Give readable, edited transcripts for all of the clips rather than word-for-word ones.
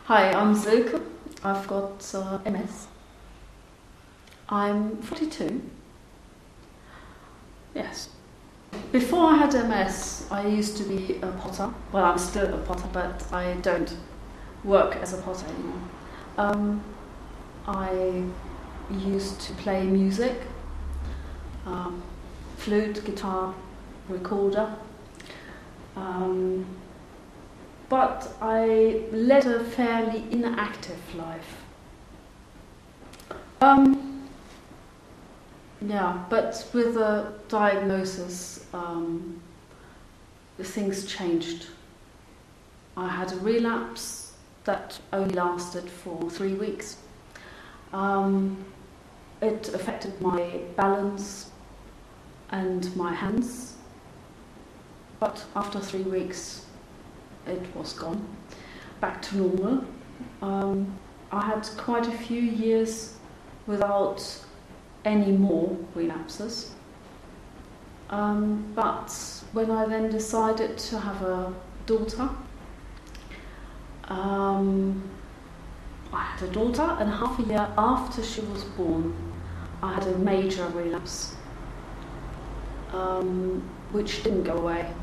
Hi, I'm Silke. I've got MS. I'm 42. Yes. Before I had MS, I used to be a potter. Well, I'm still a potter, but I don't work as a potter anymore. I used to play music, flute, guitar, recorder. But I led a fairly inactive life. Yeah, but with a diagnosis, things changed. I had a relapse that only lasted for 3 weeks. It affected my balance and my hands, but after 3 weeks it was gone, back to normal. I had quite a few years without any more relapses. But when I then decided to have a daughter, I had a daughter, and half a year after she was born, I had a major relapse, which didn't go away.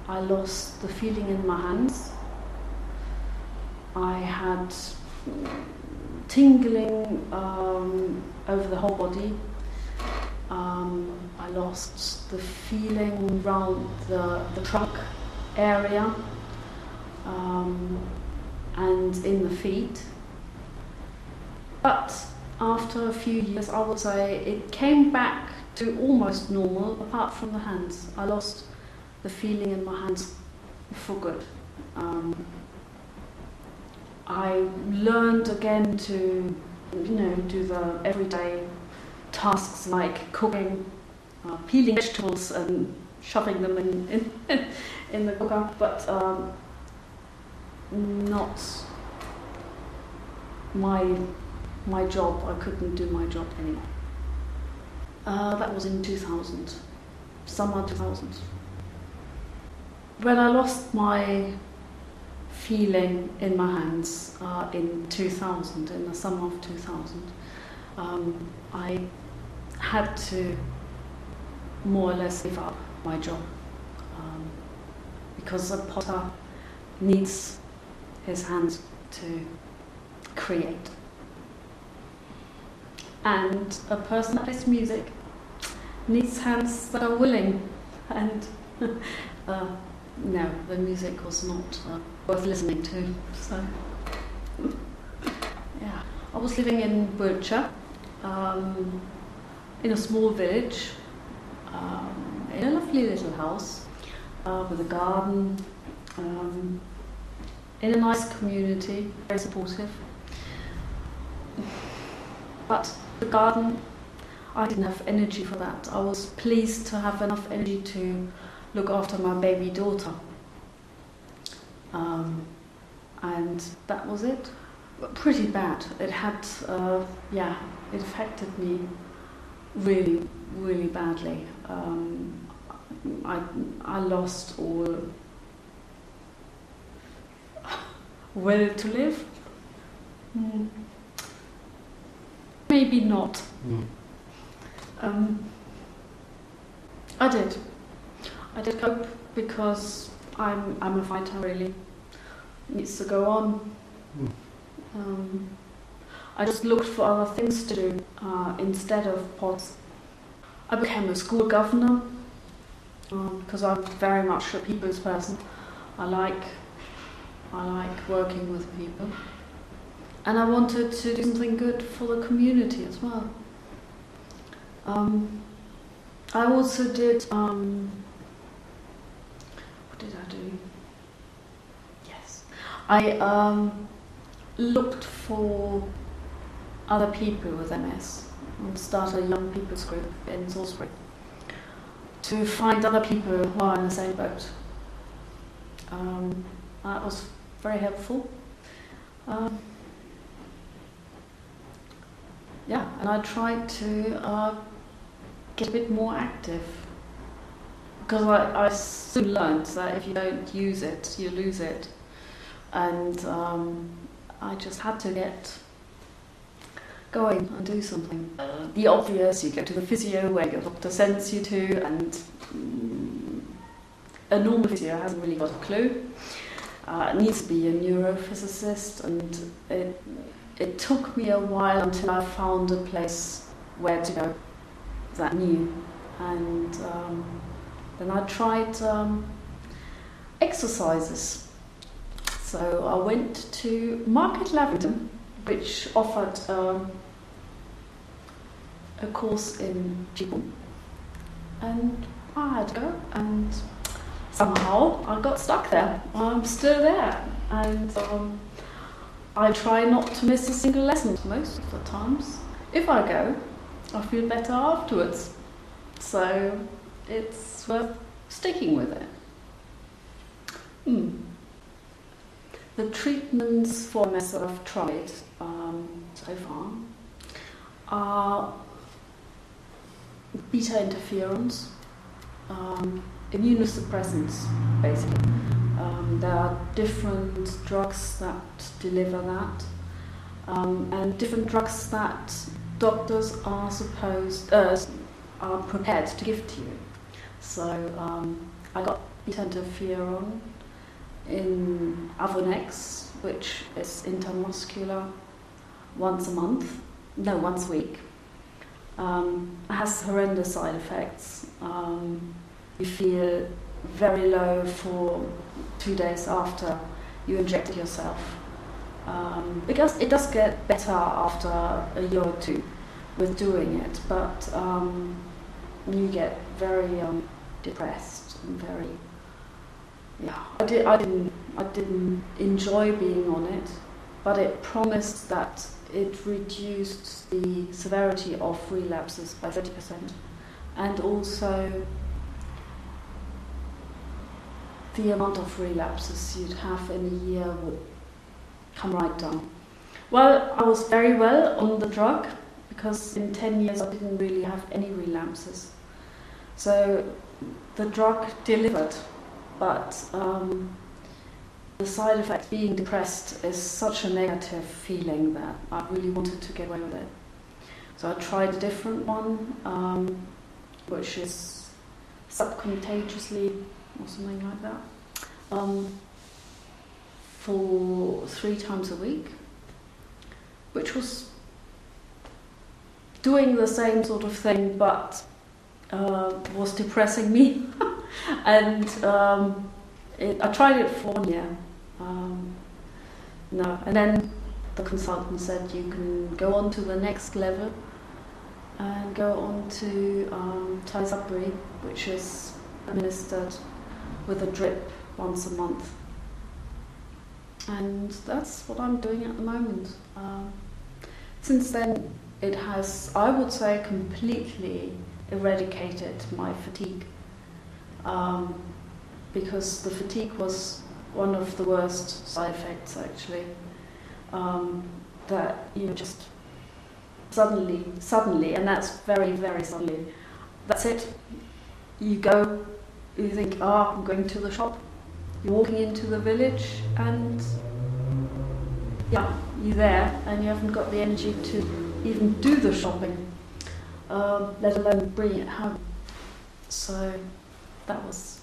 I lost the feeling in my hands. I had tingling over the whole body. I lost the feeling around the trunk area and in the feet. But after a few years, I would say it came back to almost normal, apart from the hands. I lost the feeling in my hands for good. I learned again to, do the everyday tasks like cooking, peeling vegetables and shoving them in the cooker, but not my job. I couldn't do my job anymore. That was in 2000, summer 2000. When I lost my feeling in my hands in 2000, in the summer of 2000, I had to more or less give up my job because a potter needs his hands to create. And a person that plays music needs hands that are willing, and no, the music was not worth listening to. So, yeah, I was living in Wiltshire, in a small village, in a lovely little house with a garden, in a nice community, very supportive. But the garden, I didn't have energy for that. I was pleased to have enough energy to look after my baby daughter. And that was it. Pretty bad. It had, it affected me really, really badly. I lost all will to live. Maybe not. I did cope because I'm a fighter, really. It needs to go on. I just looked for other things to do instead of pots. I became a school governor because I'm very much a people's person. I like working with people. And I wanted to do something good for the community as well. I also did, what did I do? Yes. I looked for other people with MS and started a young people's group in Salisbury to find other people who are in the same boat. That was very helpful. Yeah, and I tried to get a bit more active, because I soon learned that if you don't use it, you lose it. and I just had to get going and do something. The obvious, you go to the physio where your doctor sends you to, and a normal physio hasn't really got a clue. It needs to be a neurophysicist, and it took me a while until I found a place where to go that knew. And then I tried exercises. So I went to Market Lavington, which offered a course in Qigong, and I had to go, and somehow I got stuck there. I'm still there, and I try not to miss a single lesson most of the times. If I go, I feel better afterwards, so it's worth sticking with it. The treatments for MS that I've tried so far are beta interferons, immunosuppressants, basically. There are different drugs that deliver that, and different drugs that doctors are prepared to give to you. So I got beta interferon in Avonex, which is intramuscular, once a week. It has horrendous side effects. You feel very low for 2 days after you inject it yourself. Because it does get better after a year or two with doing it, but you get very depressed and very, I didn't enjoy being on it, but it promised that it reduced the severity of relapses by 30%, and also the amount of relapses you'd have in a year would come right down. Well, I was very well on the drug, because in 10 years I didn't really have any relapses. So the drug delivered, but the side effect, being depressed, is such a negative feeling that I really wanted to get away with it. So I tried a different one, which is subcontagiously or something like that, for 3 times a week, which was doing the same sort of thing, but was depressing me. And I tried it for 1 year. No, and then the consultant said you can go on to the next level and go on to Tysabri, which is administered with a drip once a month. And that's what I'm doing at the moment. Since then, it has, I would say, completely eradicated my fatigue. Because the fatigue was one of the worst side effects, actually. That just suddenly, and that's very, very suddenly, that's it. You go, you think, I'm going to the shop. You're walking into the village, and you're there, and you haven't got the energy to even do the shopping, let alone bring it home. So that was,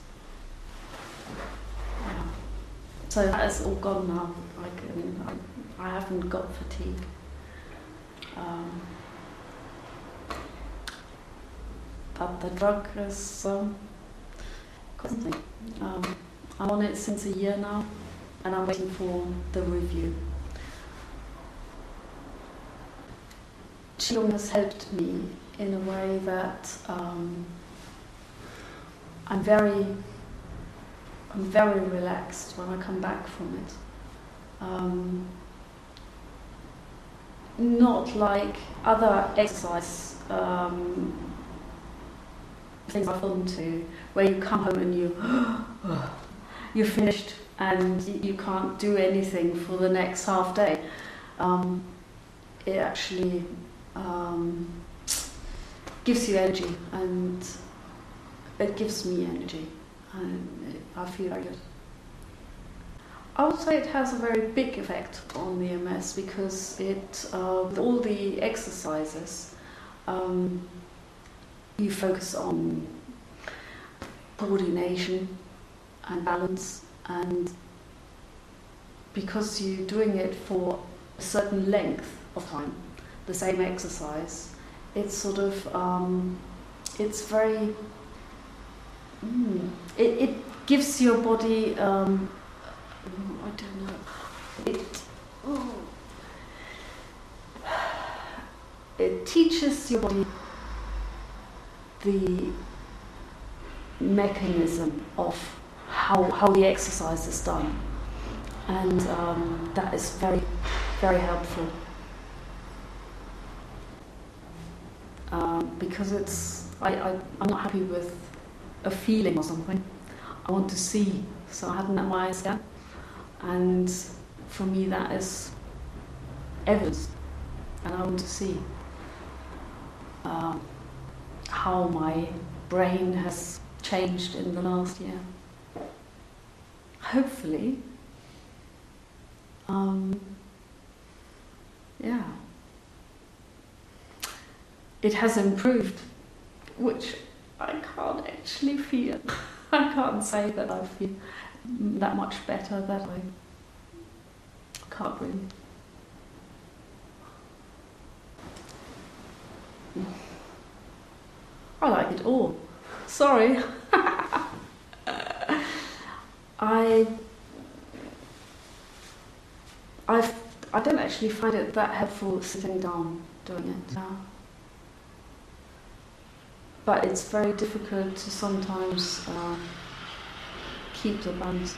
so that is all gone now. I haven't got fatigue. But the drug is constantly. I'm on it since a year now, and I'm waiting for the review. Qigong has helped me in a way that I'm very relaxed when I come back from it. Not like other exercise things I've gone to, where you come home and you're finished and you can't do anything for the next half day. It actually gives you energy, and it gives me energy, and I feel very good. I would say it has a very big effect on the MS because with all the exercises, you focus on coordination and balance, and because you're doing it for a certain length of time, the same exercise, it's sort of, it's very, it gives your body, I don't know, it teaches your body the mechanism of how the exercise is done, and that is very, very helpful, because I'm not happy with a feeling or something. I want to see, so I had an MRI scan, and for me that is evidence, and I want to see how my brain has changed in the last year. Hopefully, yeah, it has improved, which I can't actually feel. I can't say that I feel that much better, that I can't really. I like it all. Sorry. I don't actually find it that helpful sitting down doing it now. But it's very difficult to sometimes keep the balance.